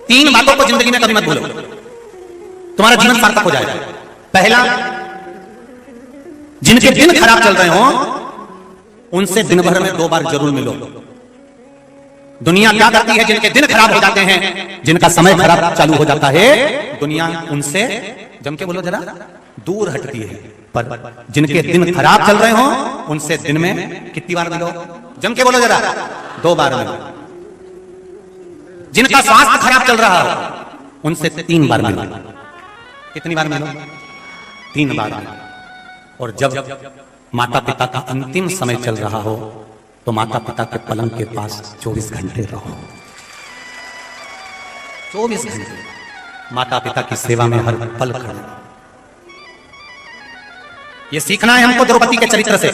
3 बातों को जिंदगी में कभी मत भूलो, तुम्हारा जीवन सार्थक हो जाएगा। पहला, जिनके दिन खराब चल रहे हो उनसे दिन भर में 2 बार जरूर मिलो। दुनिया क्या करती है, जिनके दिन खराब हो जाते हैं, जिनका समय खराब चालू हो जाता है, दुनिया उनसे जम के बोलो जरा दूर हटती है। पर जिनके दिन खराब चल रहे हो उनसे दिन में कितनी बार मिलो, जम के बोलो जरा 2 बार मिलो। जिनका स्वास्थ्य खराब चल रहा हो उनसे 3 बार मिलो। कितनी बार मिलो? 3 बार मिलो। और जब माता पिता का अंतिम समय चल रहा हो तो माता पिता के पलंग के पास 24 घंटे रहो। 24 घंटे माता पिता की सेवा में हर पल खड़े। ये सीखना है हमको द्रौपदी के चरित्र से।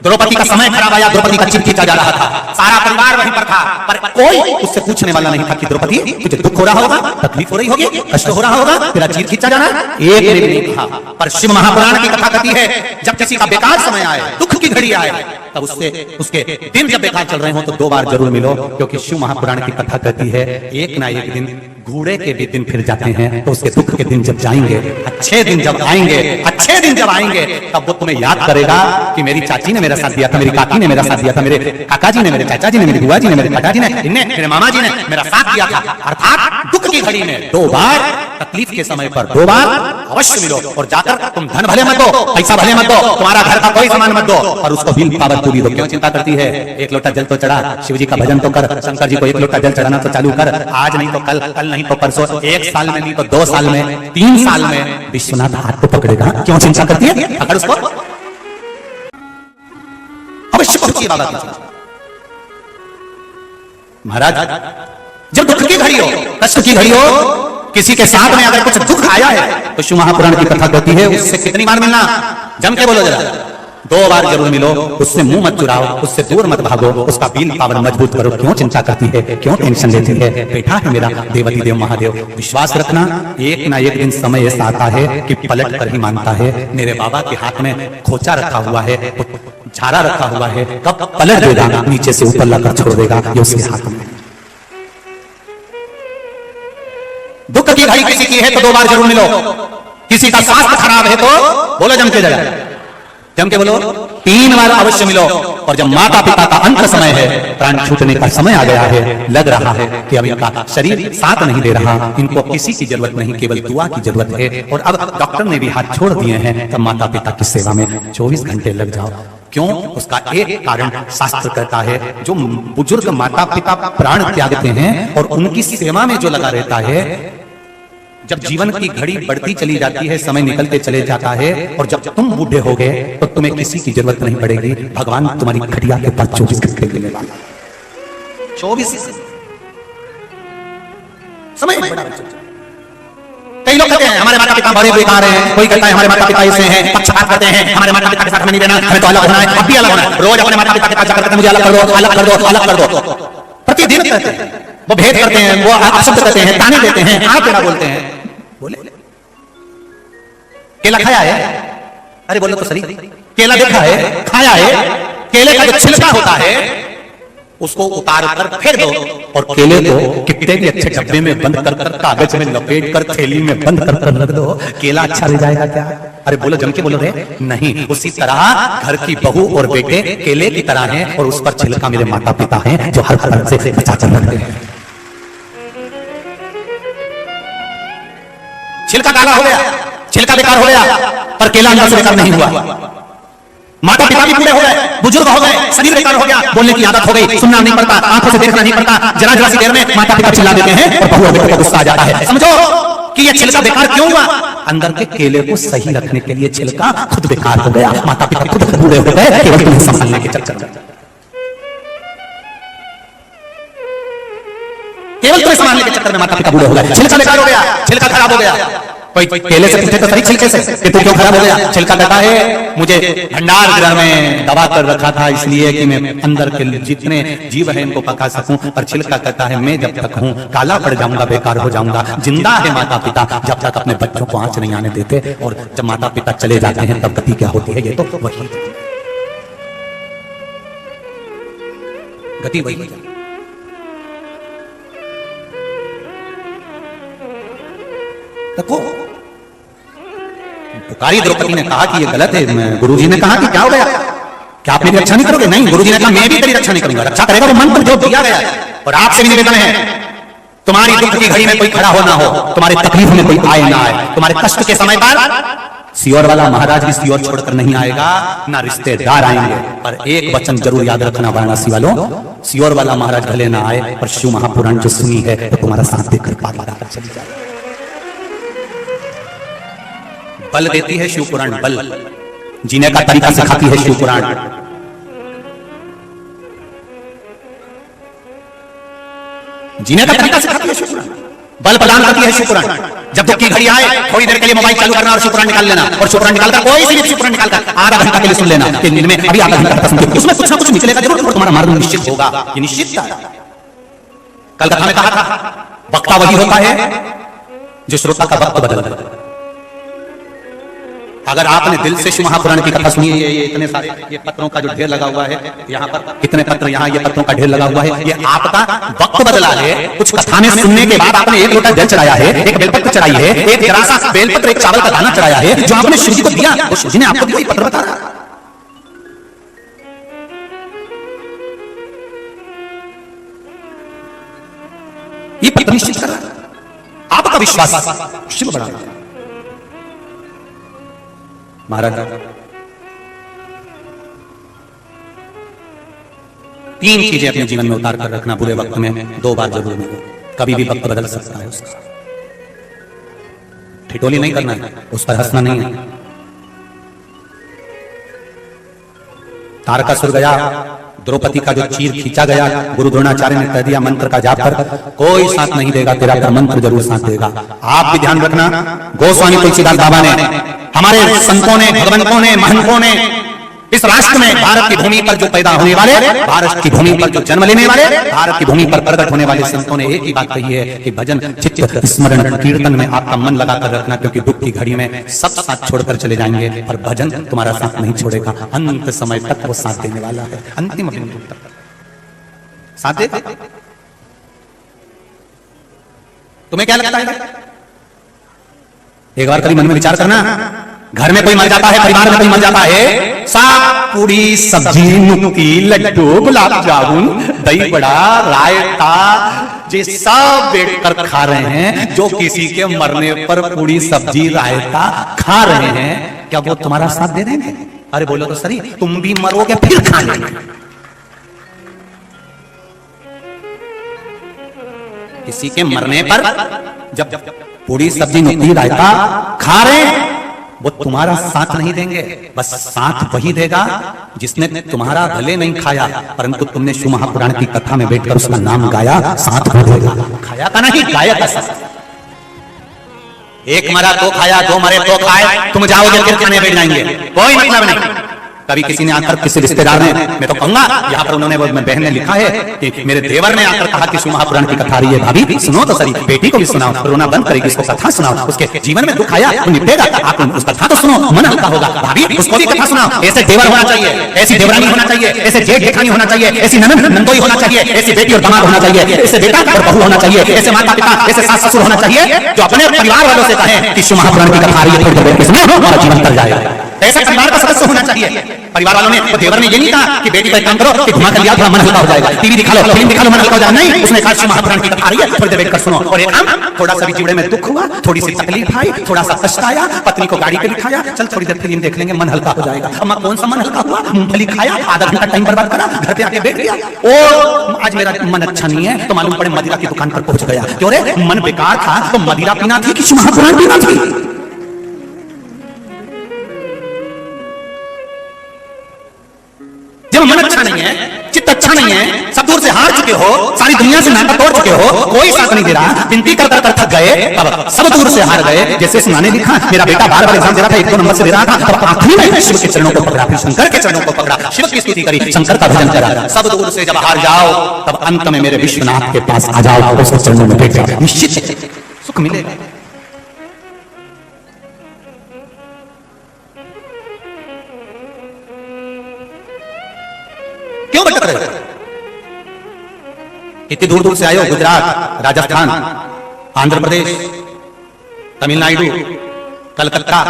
द्रौपदी का समय खराब आया, द्रौपदी का चिर खींचा जा रहा था, सारा परिवार वहीं पर था, पर कोई उससे पूछने वाला नहीं था कि द्रौपदी तुझे दुख हो रहा होगा, तकलीफ हो रही होगी, कष्ट हो रहा होगा, तेरा चिर खींचा जाना। एक ने नहीं कहा। पर शिव महापुराण की कथा कहती है जब किसी का बेकार समय आए, दुख की घड़ी आए, तब उसके दिन जब बेकार चल रहे हो तो 2 बार जरूर मिलो। क्योंकि शिव महापुराण की कथा कहती है एक ना एक दिन घोड़े के भी दिन फिर जाते हैं, तो उसके दुख के दिन जब जाएंगे, अच्छे दिन जब आएंगे, अच्छे दिन जब आएंगे, तब वो तुम्हें याद करेगा कि मेरी चाची ने मेरा साथ दिया था, मेरी काकी ने मेरा साथ दिया था, मेरे काका जी ने, मेरे चाचा जी ने, मेरी बुआ जी ने, मेरे पिता जी ने, मेरे मामा जी ने मेरा साथ दिया था। अर्थात दुख की घड़ी में 2 बार, तकलीफ के समय पर 2 बार अवश्य मिलो। और जाकर तुम धन भले मत दो, पैसा भले मत दो, तुम्हारा घर का कोई सामान मत दो, और उसको बिल पावत पूरी दो। क्यों चिंता करती है? 1 लोटा जल तो चढ़ा, शिव जी का भजन तो कर, शंकर जी को 1 लोटा जल चढ़ाना तो चालू कर। आज नहीं तो कल, कल नहीं तो परसों, 1 साल में नहीं तो 2 साल में, 3 साल में विश्वनाथ हाथ को पकड़ेगा। क्यों चिंता करती है? पकड़ उसको, अवश्य पहुंचिए बाबा की। महाराज जब दुख की घड़ी हो, कष्ट की घड़ी हो, किसी के साथ में अगर कुछ दुख आया है तो शिव महापुराण की कथा कहती है उससे कितनी बार मिलना, जम के बोलो जरा 2 बार जरूर मिलो। उससे मुंह मत चुराओ, उससे दूर मत भागो, उसका बील पावर मजबूत करो। क्यों चिंता करती है? क्यों टेंशन लेती है? बेटा है मेरा देवती देव महादेव, विश्वास रखना एक ना एक दिन समय ऐसा आता है कि पलट कर ही मानता है। मेरे बाबा के हाथ में खोचा रखा हुआ है, झारा रखा हुआ है, कब पलट देगा, नीचे से ऊपर लाकर छोड़ देगा, ये उसके हाथ में। दुख की घड़ी किसी की है तो 2 बार जरूर मिलो। किसी का स्वास्थ्य खराब है तो बोलो जम के जरा, जम के बोलो 3 बार अवश्य मिलो। और जब माता पिता का अंत समय है, प्राण छूटने का समय आ गया है, लग रहा है कि अब इनका शरीर साथ नहीं दे रहा, इनको किसी की जरूरत नहीं, केवल दुआ की जरूरत है, और अब डॉक्टर ने भी हाथ छोड़ दिए हैं, तब माता पिता की सेवा में 24 घंटे लग जाओ। क्यों? उसका एक कारण शास्त्र कहता है, जो बुजुर्ग माता पिता प्राण त्यागते हैं और उनकी सेवा में जो लगा रहता है, जब जीवन की घड़ी बढ़ती चली जाती है, समय निकलते चले जाता है, और जब तुम बूढ़े हो गए तो तुम्हें किसी की जरूरत नहीं पड़ेगी, भगवान तुम्हारी खटिया के पास 24 घंटे देने वाला। 24 समय बड़ा। कई लोग कहते हैं हमारे माता पिता बड़े बेकार हैं, कोई कहता है हमारे माता पिता ऐसे हैं, पक्षपात करते हैं, हमारे माता पिता के साथ हमें नहीं रहना, हमें तो अलग होना है, अब भी अलग होना है। रोज अपने माता पिता के पास जाकर कहते मुझे अलग कर दो, अलग कर दो, अलग कर दो। प्रतिदिन कहते हैं, वो भेद करते हैं, वो अपशब्द कहते हैं, ताने देते हैं, आप क्या बोलते हैं? बोले केला खाया है? अरे बोलो तो सही, केला देखा है, खाया है? केले का जो छिलका होता है उसको उतार कर फेंक दो, और केले को कितने भी अच्छे डब्बे में बंद कर कर, कागज में लपेट कर, थैली में बंद कर कर रख दो, केला अच्छा रह जाएगा क्या? अरे बोलो जम के बोलो रे, नहीं। उसी तरह घर की बहू और बेटे केले की तरह हैं, और उस पर छिलका मेरे माता पिता हैं जो हर तरह से बचा कर रखते हैं। छिलका काला हो गया, छिलका बेकार हो गया, पर केला अंदर से बेकार नहीं हुआ। माता पिता भी बूढ़े हो गए, बुजुर्ग हो गए, शरीर बेकार हो गया, बोलने की आदत हो गई, सुनना नहीं पड़ता, आंखों से देखना नहीं पड़ता, जरा जरा सी देर में माता पिता चिल्ला देते हैं और बहू और बेटे को गुस्सा आ जाता है। समझो कि ये छिलका बेकार क्यों हुआ? अंदर के केले को सही रखने के लिए छिलका खुद बेकार हो गया, माता पिता खुद बूढ़े हो गए केवल तुम्हें संभालने के चक्कर में, केवल तुम्हें संभालने के चक्कर में माता पिता बूढ़े हो गए। छिलका बेकार हो गया, छिलका खराब हो गया। कोई केले से पूछे तो सही छिलके से कि तू क्यों खराब हो गया? छिलका कहता है मुझे भंडार गृह में दबा कर रखा था इसलिए कि मैं अंदर के जितने जीव हैं इनको पका सकूं, पर छिलका कहता है मैं जब तक हूं काला पड़ जाऊंगा, बेकार हो जाऊंगा। जिंदा है माता पिता जब तक अपने बच्चों को आंच नहीं आने देते, और जब माता पिता चले जाते हैं तब गति क्या होती है? ये तो वही गति वही। देखो पुकारी द्रौपदी ने कहा कि ये गलत है। गुरुजी ने कहा कि क्या हो गया, क्या आप मेरी रक्षा नहीं करोगे? नहीं। गुरुजी ने कहा मैं भी तेरी रक्षा नहीं करूंगा। रक्षा करेगा वो मंत्र जो दिया गया है। और आपसे भी निवेदन है, तुम्हारी दुख की घड़ी में कोई खड़ा हो ना हो, तुम्हारी तकलीफ में कोई आए ना आए, तुम्हारे कष्ट के समय पर सियोर वाला महाराज भी सियोर छोड़कर नहीं आएगा, ना रिश्तेदार आएंगे। पर एक वचन जरूर याद रखना वाराणसी वालों, सियोर वाला महाराज भले ना आए, पर शिव महापुराण जो सुनी है तो तुम्हारा साथ देकर पार लगाकर चली जाए। बल देती है शिव पुराण, बल जीने का तरीका सिखाती है शिव पुराण। जीने का तरीका सिखाती है शिव पुराण, बल प्रदान करती है शिव पुराण। जब दुख की घड़ी आए, थोड़ी देर के लिए मोबाइल चालू करना और शिव पुराण निकाल लेना, और शिव पुराण निकालकर कोई सी भी शिव पुराण निकालकर आधा घंटा के लिए सुन लेना कि नींद में अभी आधा घंटा सुन के उसमें कुछ ना कुछ निकलेगा जरूर, और तुम्हारा मार्ग निश्चित होगा। ये निश्चित था। कल कथा में कहा था वक्ता वही होता है जो श्रोता का वक्त बदल देता। अगर आपने दिल से शिव महापुराण की कथा सुनी है, ये इतने सारे ये पत्रों का जो ढेर लगा हुआ है, यहाँ पर इतने पत्र, यहाँ ये पत्रों का ढेर लगा हुआ है, ये आपका वक्त बदला है। कुछ कथा में सुनने के बाद आपने एक लोटा जल चढ़ाया है, एक बेलपत्र चढ़ाई है, एक जरा सा बेलपत्र, एक चावल का दाना चढ़ाया है, जो आपने शिव जी को दिया, वो शिव जी ने आपको दिया। ये पत्र बता रहा, ये पत्र निश्चित कर रहा है आपका विश्वास शिव बढ़ा रहा है। महाराज तीन चीजें अपने जीवन में उतार कर रखना बुरे वक्त में, 2 बार जरूर मिले। कभी भी वक्त बदल सकता है उसका, ठिठोली नहीं करना है, उस पर हंसना नहीं है। तारकासुर गया, द्रौपदी का जो चीर खींचा गया, गुरु द्रोणाचार्य ने कह दिया मंत्र का जाप कर, कोई साथ नहीं देगा तेरा, पर मंत्र जरूर साथ देगा। आप भी ध्यान रखना, गोस्वामी तुलसीदास बाबा ने, हमारे संतों ने, भगवंतों ने, महंतों ने इस राष्ट्र में, भारत की भूमि पर जो पैदा होने वाले, भारत की भूमि पर जो जन्म लेने वाले, भारत की भूमि पर प्रकट होने वाले संतों ने एक ही बात कही है कि भजन, चित्त, स्मरण, कीर्तन में आपका मन लगाकर रखना, क्योंकि दुख की घड़ी में सब साथ छोड़कर चले जाएंगे, पर भजन तुम्हारा साथ नहीं छोड़ेगा। अंत समय तक वो साथ देने वाला है, अंतिम बिंदु तक साथ देगा। तुम्हें क्या लगता है? एक बार कभी मन में विचार करना, घर में कोई मर जाता है, परिवार में कोई मर जाता है, साग पूरी सब्जी, नुक्की, लड्डू, गुलाब जामुन, दही बड़ा, रायता, ये सब बैठकर खा रहे हैं। जो किसी के मरने पर पूरी सब्जी रायता खा रहे हैं, क्या वो तुम्हारा साथ दे देंगे? अरे बोलो तो सही, तुम भी मरोगे फिर खाने। किसी के मरने पर जब पूरी सब्जी, नुक्की, रायता खा रहे हैं, वो तुम्हारा साथ नहीं देंगे। बस साथ वही देगा जिसने तुम्हारा भले नहीं खाया, परंतु तुमने शिव महापुराण की कथा में बैठकर उसका नाम गाया, साथ वो देगा। खाया का नहीं, गाया का साथ। एक मरा तो खाया, 2 मरे तो खाए, तुम जाओगे फिर खाने बैठ जाएंगे, कोई मतलब नहीं। कभी किसी ने आकर, किसी रिश्तेदार ने, मैं तो कहूंगा यहाँ पर उन्होंने, बहन ने लिखा है कि मेरे देवर ने आकर कहा कि शिव महापुराण की कथा रही है, भाभी सुनो तो सही, बेटी को भी सुनाओ, रोना बंद करेगी, उसको कथा सुनाओ, उसके जीवन में दुख आया तो निपटेगा, आप उस कथा तो सुनो, मन हल्का होगा। भाभी उसको भी कथा सुनाओ। ऐसे देवर होना चाहिए, ऐसी देवरानी होना चाहिए, ऐसे जेठ जेठानी होना चाहिए, ऐसी ननद नंदोई होना चाहिए, ऐसी बेटी और दामाद होना चाहिए, ऐसे बेटा और बहू होना चाहिए, ऐसे माता पिता, ऐसे सास ससुर होना चाहिए, जो अपने परिवार वालों से कहें कि शिव महापुराण की कथा रही है, थोड़ी देर सुनो और जीवन कर जाएगा। ऐसा परिवार का सदस्य होना चाहिए। परिवार वालों ने, तो देवर ने ये नहीं कहा कि बेटी पर काम करो कि घुमा कर लिया थोड़ा मन हल्का हो जाएगा, टीवी दिखा लो, फिल्म दिखा लो, मन हल्का हो जाएगा। नहीं, उसने कहा शिव महापुराण की कथा रही है, थोड़ी देर बैठकर सुनो। और एक काम, थोड़ा सा भी जीवन में दुख हुआ, थोड़ी सी तकलीफ आई, थोड़ा सा कष्ट आया, पत्नी को गाड़ी पे बिठाया, चल थोड़ी देर फिल्म देख लेंगे, मन हल्का हो जाएगा। अम्मा कौन सा मन हल्का हुआ? मूंगफली खाया, आधा घंटा टाइम बर्बाद करा, घर पे आके बैठ गया, और आज मेरा मन अच्छा नहीं है, तो मालूम पड़े मदिरा की दुकान पर पहुंच गया। क्यों रे, मन बेकार था तो मदिरा पीना थी कि शिव महापुराण पीना थी? जब मन अच्छा नहीं है, चित्त अच्छा नहीं है, सब दूर से हार चुके हो, सारी दुनिया से नाता तोड़ चुके हो, कोई साथ नहीं दे रहा, विनती कर कर थक गए, अब सब दूर से हार गए। जैसे सुनाने लिखा, मेरा बेटा बार-बार एग्जाम दे रहा था, 1-2 नंबर से दे रहा था, तब आखिरी में शिव के चरणों को पकड़ा, फिर शंकर के चरणों को पकड़ा, शिव की स्तुति करी, शंकर का भजन करा। सब दूर से जब हार जाओ, तब अंत में मेरे विश्वनाथ के पास आ जाओ, उसके चरणों में बैठ जाओ, निश्चित सुख मिलेगा। क्यों भटक रहे हो? इतनी दूर दूर से आए हो, गुजरात, राजस्थान, आंध्र प्रदेश, तमिलनाडु, कलकत्ता,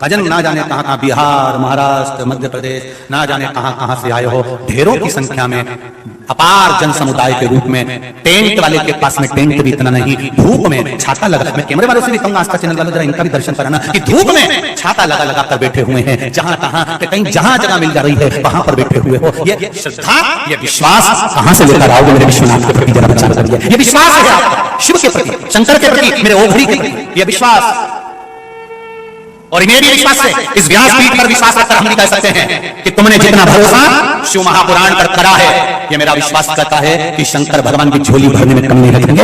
कजन ना जाने कहां कहां, बिहार, महाराष्ट्र, मध्य प्रदेश, ना जाने कहां कहां से आए हो, ढेरों की संख्या में अपार जन समुदाय के रूप में। टेंट वाले के पास में टेंट भी इतना नहीं, धूप में छाता लगा, मैं कैमरे वालों से भी कहूंगा, आस्था चैनल वालों जरा इनका भी दर्शन कराना कि धूप में छाता लगा लगा कर बैठे हुए हैं, जहां तहां कहीं जहां जगह मिल जा रही है वहां पर बैठे हुए हो। ये श्रद्धा, ये विश्वास कहां से लेकर आओगे मेरे विश्वनाथ के प्रति, जरा विचार करिए। ये विश्वास है आपका शिव के प्रति, शंकर के प्रति, मेरे ओघड़ी के प्रति, ये विश्वास। और मेरे विश्वास से इस व्यासपीठ पर विश्वास रखकर हम कह सकते हैं कि तुमने जितना भरोसा शिव महापुराण पर करा है, ये मेरा विश्वास करता है कि शंकर भगवान की झोली भरने में कमी नहीं रखेंगे।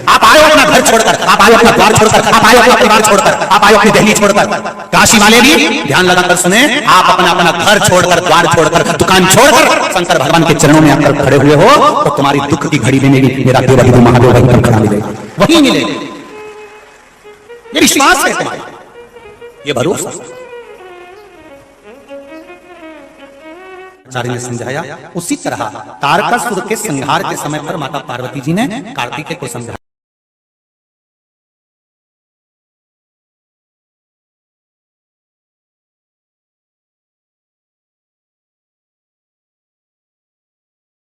आप आए अपना घर छोड़कर, आप आए अपना द्वार छोड़कर, आप आए अपना परिवार छोड़कर, आप आए अपनी दिल्ली छोड़कर, काशी वाले भी ध्यान लगाकर सुने, आप अपना अपना घर छोड़कर, द्वार छोड़कर, दुकान छोड़कर शंकर भगवान के चरणों में आकर खड़े हुए हो, तो तुम्हारी दुख की घड़ी में मेरा देव महादेव वहीं पर खड़ा मिलेगा, वहीं मिलेगा। ये विश्वास है तुम्हारा, ये भरोसा। आचार्य ने समझाया, उसी तरह तारकासुर के संहार के समय पर माता पार्वती जी ने कार्तिकेय को समझाया।